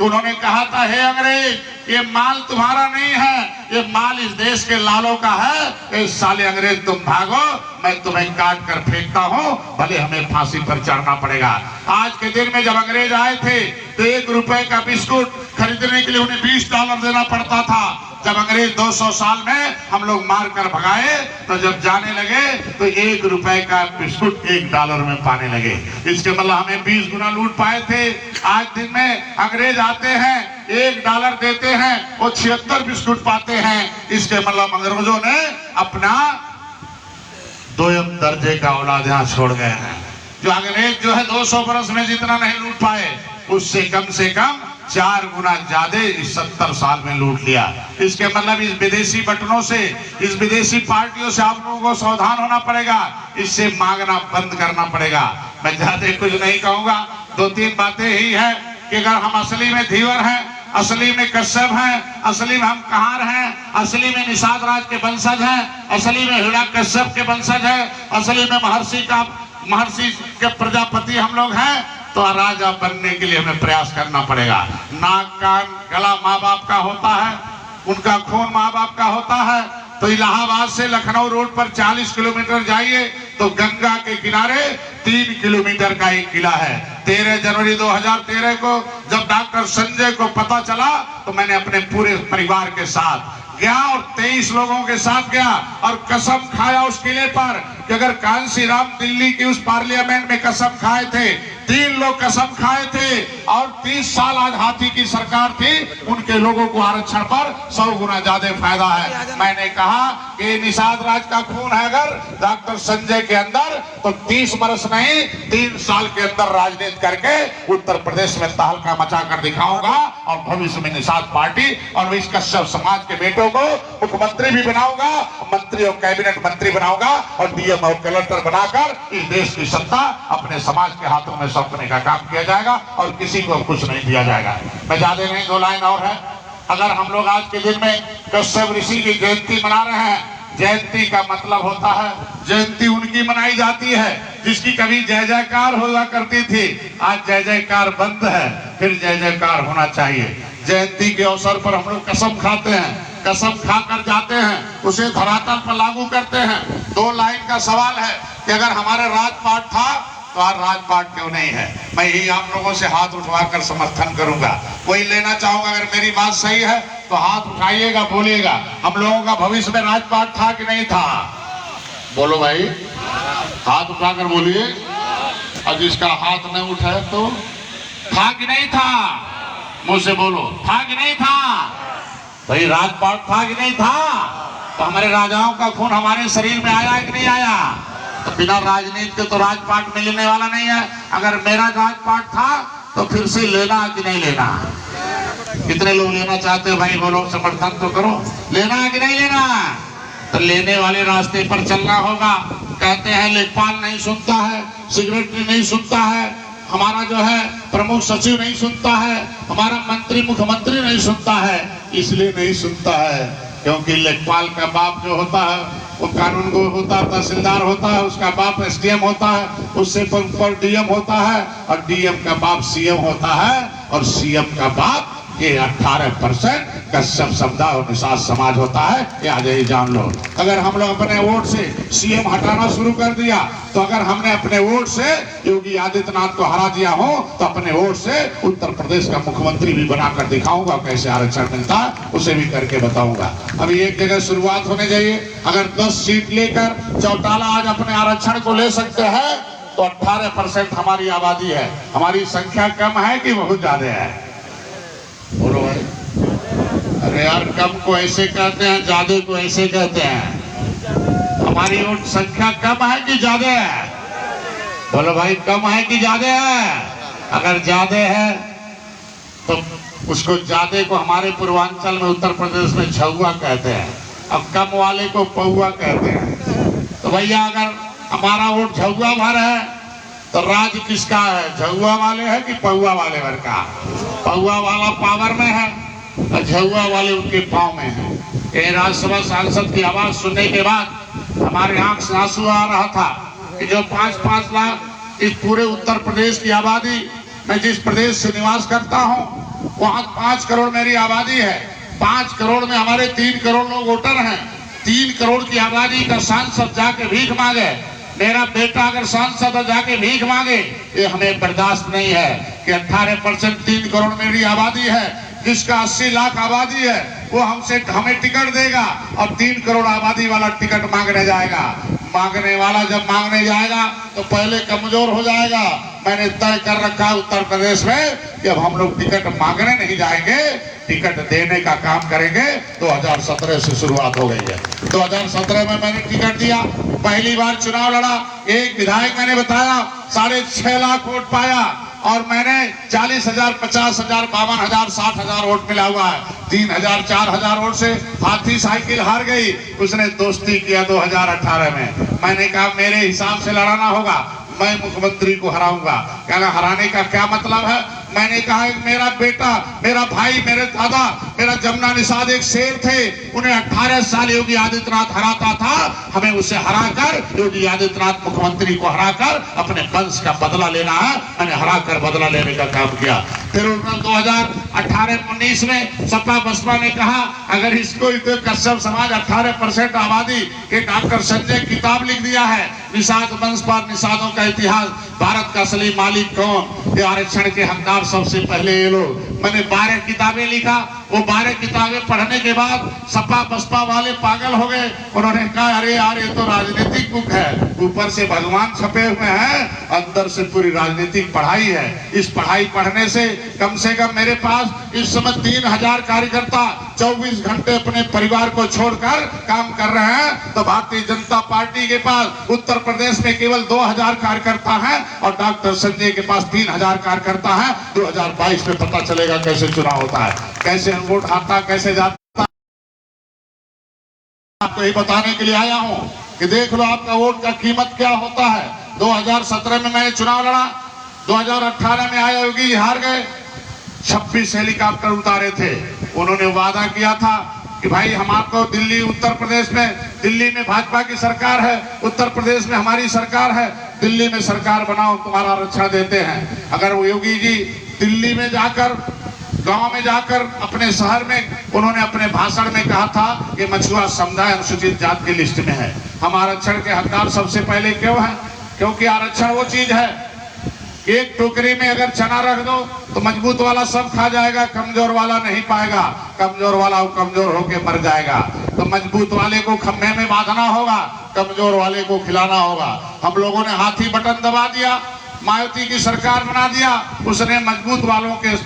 उन्होंने कहा था, हे अंग्रेज, ये माल तुम्हारा नहीं है, ये माल इस देश के लालों का है। इस साले अंग्रेज तुम भागो, मैं तुम्हें काट कर फेंकता हूँ, भले हमें फांसी पर चढ़ना पड़ेगा। आज के दिन में जब अंग्रेज आए थे तो 1 रुपए का बिस्कुट खरीदने के लिए उन्हें $20 देना पड़ता था। जब अंग्रेज 200 साल में हम लोग मार कर भगाए तो जब जाने लगे तो 1 रुपए का बिस्कुट $1 में पाने लगे। इसके मतलब हमें 20 गुना लूट पाए थे। आज दिन में अंग्रेज आते हैं, $1 देते हैं, वो 76 बिस्कुट पाते हैं। इसके मतलब अंग्रेजों ने अपना 2ym दर्जे का औलाद यहाँ छोड़ गए हैं। जो अंग्रेज जो है 200 बरस में जितना नहीं लूट पाए, उससे कम से कम 4 गुना ज्यादा इस 70 साल में लूट लिया। इसके मतलब इस विदेशी बटनों से, इस विदेशी पार्टियों से आप लोगों को सावधान होना पड़ेगा, इससे मांगना बंद करना पड़ेगा। मैं ज्यादा कुछ नहीं कहूंगा, 2-3 बातें ही है कि अगर हम असली में धीवर हैं, असली में कश्यप हैं, असली में हम कहार हैं, असली में निषाद राज के वंशज हैं, असली में हिरण्यकश्यप के वंशज हैं, असली में महर्षि के प्रजापति हम लोग हैं, तो राजा बनने के लिए हमें प्रयास करना पड़ेगा। नाक कान गला माँ बाप का होता है, उनका खून माँ बाप का होता है। तो इलाहाबाद से लखनऊ रोड पर 40 किलोमीटर जाइए तो गंगा के किनारे 3 किलोमीटर का एक किला है। 13 जनवरी 2013 को जब डॉक्टर संजय को पता चला तो मैंने अपने पूरे परिवार के साथ गया और 23 लोगों के साथ गया और कसम खाया उस किले पर कि अगर कांसी राम दिल्ली की उस पार्लियामेंट में कसम खाए थे, 3 लोग कसम खाए थे और 30 साल आज हाथी की सरकार थी, उनके लोगों को आरक्षण पर 100 गुना ज्यादा फायदा है। मैंने कहा कि निषाद राज का खून है अगर डॉक्टर संजय के अंदर, तो 30 बरस नहीं 3 साल के अंदर राजनीति करके उत्तर प्रदेश में तहलका मचा कर दिखाऊंगा और भविष्य में निषाद पार्टी और इस कश्यप समाज के बेटों को मुख्यमंत्री भी बनाऊंगा, मंत्री और कैबिनेट मंत्री बनाऊंगा और डीएम और कलेक्टर बनाकर इस देश की सत्ता अपने समाज के हाथों में सौंपने का काम किया जाएगा और किसी को कुछ नहीं दिया जाएगा। मैं ज्यादा नहीं, 2 लाइन और है। अगर हम लोग आज के दिन में कश्यप ऋषि की जयंती मना रहे हैं, जयंती का मतलब होता है जयंती उनकी मनाई जाती है जिसकी कभी जय जयकार हुआ करती थी। आज जय जयकार बंद है, फिर जय जयकार होना चाहिए। जयंती के अवसर पर हम लोग कसम खाते हैं, कसम खाकर जाते हैं, उसे धरातल पर लागू करते हैं। 2 लाइन का सवाल है कि अगर हमारे राजपाट था तो आज राजपाट क्यों नहीं है? मैं यही आप लोगों से हाथ उठवाकर समर्थन करूंगा। कोई लेना चाहूंगा, अगर मेरी बात सही है तो हाथ उठाइएगा, बोलिएगा हम लोगों का भविष्य में राजपाट था कि नहीं था? बोलो भाई, हाथ उठाकर बोलिए। और जिसका हाथ नहीं उठाए तो था कि नहीं था? मुझसे बोलो, था कि नहीं था? भाई राजपाट था कि नहीं था? तो हमारे राजाओं का खून हमारे शरीर में आया कि नहीं आया? तो बिना राजनीति के तो राजपाट मिलने वाला नहीं है। अगर मेरा राजपाट था तो फिर से लेना कि नहीं लेना? कितने लोग लेना चाहते हो भाई? बोलो, समर्थन तो करो। लेना है कि नहीं लेना? तो लेने वाले रास्ते पर चलना होगा। कहते हैं लेखपाल नहीं सुनता है, सेक्रेटरी नहीं सुनता है, हमारा जो है प्रमुख सचिव नहीं सुनता है, हमारा मंत्री मुख्यमंत्री नहीं सुनता है। इसलिए नहीं सुनता है क्योंकि लेखपाल का बाप जो होता है वो कानून को होता है, तहसीलदार होता है, उसका बाप एसडीएम होता है, उससे ऊपर डीएम होता है और डीएम का बाप सीएम होता है और सीएम का बाप ये 18% कश्यप समुदाय और निषाद समाज होता है। ये आज ही जान लो। अगर हम लोग अपने वोट से सीएम हटाना शुरू कर दिया, तो अगर हमने अपने वोट से योगी आदित्यनाथ को हरा दिया हो, तो अपने वोट से उत्तर प्रदेश का मुख्यमंत्री भी बनाकर दिखाऊंगा। कैसे आरक्षण मिलता है उसे भी करके बताऊंगा। अभी एक जगह शुरुआत होने चाहिए। अगर 10 सीट लेकर चौटाला आज अपने आरक्षण को ले सकते हैं तो 18% हमारी आबादी है। हमारी संख्या कम है कि बहुत ज्यादा है? बोलो भाई। अरे यार, कम को ऐसे कहते हैं, ज्यादा को ऐसे कहते हैं। हमारी वोट संख्या कम है कि ज्यादा है? बोलो भाई, कम है कि ज्यादा है? अगर ज्यादा है तो उसको ज्यादा को हमारे पूर्वांचल में उत्तर प्रदेश में झुआ कहते हैं, अब कम वाले को पौआ कहते हैं। तो भैया अगर हमारा वोट झुआ भर है तो राज किसका है? झुआ वाले है कि पौआ वाले भर का? पौआ वाला पावर में है और झुआ वाले उनके पाँव में है। ये राज्यसभा सांसद की आवाज सुनने के बाद हमारे आंख से आंसू आ रहा था कि जो 5-5 लाख इस पूरे उत्तर प्रदेश की आबादी, मैं जिस प्रदेश से निवास करता हूँ वहां 5 करोड़ मेरी आबादी है। 5 करोड़ में हमारे 3 करोड़ लोग वोटर हैं। 3 करोड़ की आबादी का सांसद जाके भीख मांगे, मेरा बेटा अगर सांसद जाके भीख मांगे, ये हमें बर्दाश्त नहीं है कि 18% 3 करोड़ मेरी आबादी है, जिसका 80 लाख आबादी है वो हमें टिकट देगा और 3 करोड़ आबादी वाला टिकट मांगने जाएगा। मांगने वाला जब मांगने जाएगा तो पहले कमजोर हो जाएगा। मैंने तय कर रखा है उत्तर प्रदेश में कि अब हम लोग टिकट मांगने नहीं जाएंगे, टिकट देने का काम करेंगे। 2017 से शुरुआत हो गई है। 2017 में मैंने टिकट दिया, पहली बार चुनाव लड़ा, एक विधायक मैंने बताया 6.5 लाख वोट पाया और मैंने 40,000, 50,000, 52,000, 60,000 वोट मिला हुआ है। 3,000, 4,000 वोट से हाथी साइकिल हार गई। उसने दोस्ती किया 2018 में। मैंने कहा मेरे हिसाब से लड़ाना होगा, मैं मुख्यमंत्री को हराऊंगा। कहना हराने का क्या मतलब है? मैंने कहा मेरा बेटा, मेरा भाई, मेरे दादा, मेरा जमुना निषाद एक शेर थे, उन्हें 18 साल योगी आदित्यनाथ हराता था। हमें उसे हराकर योगी आदित्यनाथ मुख्यमंत्री को हराकर अपने वंश का बदला लेना है। मैंने हराकर बदला लेने का काम किया। फिर 2018-19 में सपा बसपा ने कहा अगर इसको तो कश्यप समाज 18% आबादी के डॉक्टर संजय किताब लिख दिया है, निषाद वंश पर निषादों का इतिहास, भारत का असली मालिक कौन, ये आरक्षण के हकदार सबसे पहले ये लोग। मैंने 12 किताबें लिखा। वो 12 किताबें पढ़ने के बाद सपा बसपा वाले पागल हो गए। उन्होंने कहा अरे यार ये तो राजनीतिक बुक है, ऊपर से भगवान छपे हुए हैं, अंदर से पूरी राजनीतिक पढ़ाई है। इस पढ़ाई पढ़ने से कम मेरे पास इस समय 3,000 कार्यकर्ता 24 घंटे अपने परिवार को छोड़कर काम कर रहे हैं। तो भारतीय जनता पार्टी के पास उत्तर प्रदेश में केवल 2,000 कार्यकर्ता हैं और डॉक्टर संजय के पास 3,000 कार्यकर्ता हैं। 2022 में पता चलेगा कैसे चुनाव होता है, कैसे वोट आता, कैसे जाता। आपको यही बताने के लिए आया हूं कि देख लो आपका वोट का कीमत क्या होता है। 2017 में मैंने चुनाव लड़ा, 2018 में आया योगी हार गए। 26 हेलीकॉप्टर उतारे थे। उन्होंने वादा किया था कि भाई हम आपको दिल्ली, उत्तर प्रदेश में, दिल्ली में भाजपा की सरकार है, उत्तर प्रदेश में हमारी सरकार है, दिल्ली में सरकार बनाओ, तुम्हारा आरक्षण देते हैं। अगर वो योगी जी दिल्ली में जाकर, गांव में जाकर, अपने शहर में, उन्होंने अपने भाषण में कहा था कि मछुआ समुदाय अनुसूचित जाति की लिस्ट में है। हम आरक्षण के हकदार सबसे पहले क्यों हैं? क्योंकि आरक्षण वो चीज है, एक टोकरी में अगर चना रख दो तो मजबूत वाला सब खा जाएगा, कमजोर वाला नहीं पाएगा। कमजोर वाला वो कमजोर होके मर जाएगा। तो मजबूत वाले को खम्भे में बांधना होगा, कमजोर वाले को खिलाना होगा। हम लोगों ने हाथी बटन दबा दिया, मायावती की सरकार बना दिया, उसने मजबूत वालों के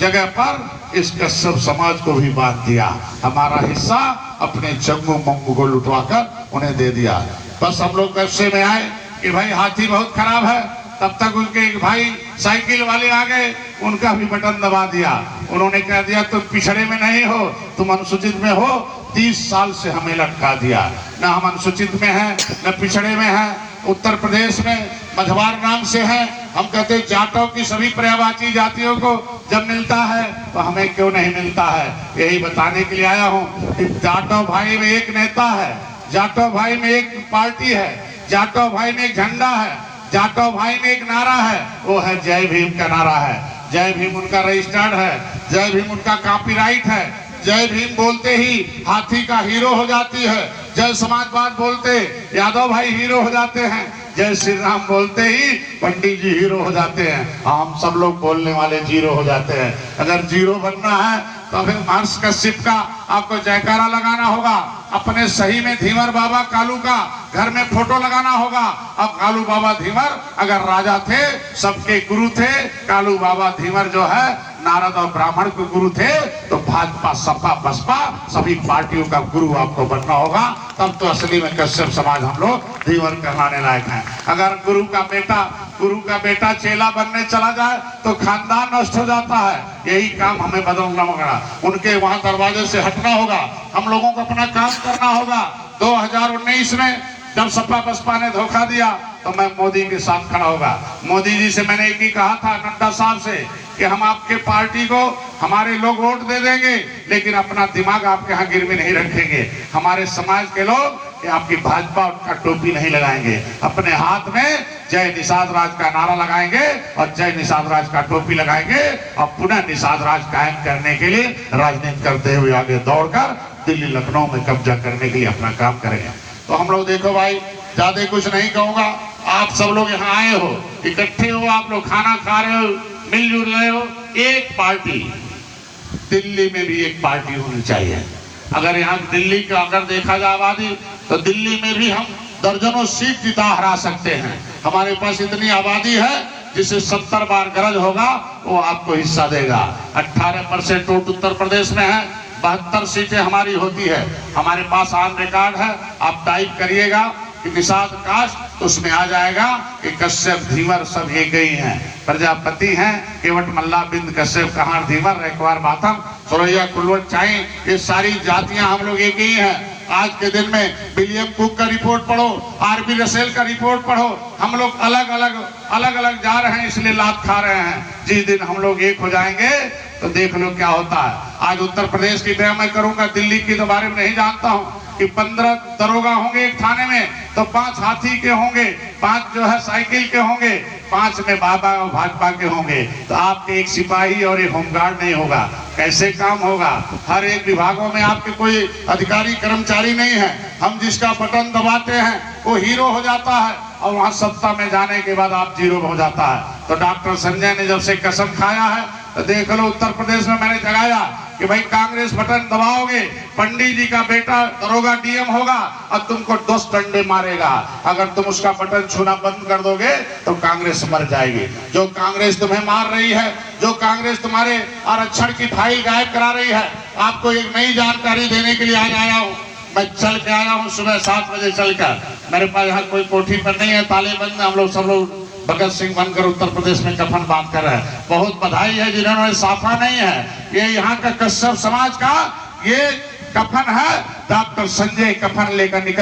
जगह पर इस कश्यप समाज को भी बांध दिया। हमारा हिस्सा अपने जम्मू मंगू को लुटवाकर उन्हें दे दिया। बस हम लोग गुस्से में आए कि भाई हाथी बहुत खराब है, तब तक उनके एक भाई साइकिल वाले आ गए, उनका भी बटन दबा दिया। उन्होंने कह दिया तुम पिछड़े में नहीं हो, तुम अनुसूचित में हो। 30 साल से हमें लटका दिया, न हम अनुसूचित में हैं न पिछड़े में हैं। उत्तर प्रदेश में मझवार नाम से है, हम कहते हैं जाटों की सभी पर्यायवाची जातियों को जब मिलता है तो हमें क्यों नहीं मिलता है। यही बताने के लिए आया हूँ कि जाटों भाई में एक नेता है, जाटों भाई में एक पार्टी है, जाटों भाई में एक झंडा है, जाटों भाई में एक नारा है, वो है जय भीम का नारा है। जय भीम उनका रजिस्टर्ड है, जय भीम उनका कॉपीराइट है। जय भीम बोलते ही हाथी का हीरो हो जाती है, जय समाजवाद बोलते यादव भाई हीरो हो जाते हैं, जय श्री राम बोलते ही पंडित जी हीरो हो जाते हैं। हम सब लोग बोलने वाले जीरो हो जाते हैं। अगर जीरो बनना है तो फिर मार्क्स कश्यप का आपको जयकारा लगाना होगा। अपने सही में धीवर बाबा कालू का घर में फोटो लगाना होगा। अब कालू बाबा धीवर अगर राजा थे, सबके गुरु थे, कालू बाबा धीवर जो है नारद और ब्राह्मण के गुरु थे, तो भाजपा, सपा, बसपा सभी पार्टियों का गुरु आपको बनना होगा। तब तो असली में कश्यप समाज हम लोग धीवर कहलाने लायक हैं। अगर गुरु का बेटा चेला बनने चला जाए तो खानदान नष्ट हो जाता है। यही काम हमें बदलना होगा, उनके वहां दरवाजे से हटना होगा, हम लोगों को अपना काम करना होगा। 2019 में जब सपा बसपा ने धोखा दिया तो मैं मोदी के साथ खड़ा होगा। मोदी जी से मैंने एक ही कहा था, नड्डा साहब से, कि हम आपके पार्टी को, हमारे लोग वोट दे देंगे लेकिन अपना दिमाग आपके यहाँ गिरवी नहीं रखेंगे। हमारे समाज के लोग आपकी भाजपा का टोपी नहीं लगाएंगे, अपने हाथ में जय निषाद राज का नारा लगाएंगे और जय निषाद राज का टोपी लगाएंगे और पुनः निषाद राज कायम करने के लिए राजनीति करते हुए आगे दौड़कर दिल्ली लखनऊ में कब्जा करने के लिए अपना काम करेंगे। तो हम लोग देखो भाई, ज्यादा कुछ नहीं कहूंगा, आप सब लोग यहाँ आए हो, इकट्ठे हो, आप लोग खाना खा रहे हो, मिलजुल रहे हो। एक पार्टी, दिल्ली में भी एक पार्टी होनी चाहिए। अगर यहाँ दिल्ली का अगर देखा जाए आबादी, तो दिल्ली में भी हम दर्जनों सीट जिता हरा सकते हैं। हमारे पास इतनी आबादी है जिसे 70 बार गरज होगा वो आपको हिस्सा देगा। 18% वोट उत्तर प्रदेश में है, 72 सीटें हमारी होती है। हमारे पास ऑन रिकॉर्ड है, आप टाइप करिएगा कि निषाद कास्ट, तो उसमें आ जाएगा कि कश्यप धीवर सब एक ही हैं, प्रजापति हैं, केवट मल्ला बिंद कश्यप कहार धीवर रेखवार बाथम सुरैया कुलवट चाई, ये सारी जातियां हम लोग एक ही हैं। आज के दिन में विलियम कुक का रिपोर्ट पढ़ो, आरबी रसेल का रिपोर्ट पढ़ो, हम लोग अलग अलग जा रहे हैं, इसलिए लात खा रहे हैं। जिस दिन हम लोग एक हो जाएंगे तो देख लो क्या होता है। आज उत्तर प्रदेश की मैं करूंगा, दिल्ली की तो बारे में नहीं जानता हूं कि 15 दरोगा होंगे एक थाने में, तो 5 हाथी के होंगे, 5 जो है साइकिल के होंगे, 5 में बाबा और भाजपा के होंगे। तो आपके एक सिपाही और एक होमगार्ड नहीं होगा, कैसे काम होगा? हर एक विभागों में आपके कोई अधिकारी कर्मचारी नहीं है। हम जिसका बटन दबाते हैं वो हीरो हो जाता है और वहां सत्ता में जाने के बाद आप जीरो हो जाता है। तो डॉक्टर संजय ने जब से कसम खाया है, तो देख लो उत्तर प्रदेश में मैंने जगाया कि भाई कांग्रेस बटन दबाओगे, पंडित जी का बेटा दरोगा डीएम होगा और तुमको 10 डंडे मारेगा। अगर तुम उसका बटन छूना बंद कर दोगे तो कांग्रेस मर जाएगी। जो कांग्रेस तुम्हें मार रही है, जो कांग्रेस तुम्हारे आरक्षण की फाइल गायब करा रही है, आपको एक नई जानकारी देने के लिए आज आया हूँ। मैं चल के आया हूँ सुबह 7 बजे चलकर, मेरे पास यहाँ कोई कोठी पर नहीं है, ताले बंद, हम लोग सब लोग भगत सिंह बनकर उत्तर प्रदेश में कफन बांध कर रहे हैं। बहुत बधाई है जिन्होंने साफा नहीं है, ये यहाँ का कश्यप समाज का ये कफन है। डॉक्टर संजय कफन लेकर निकल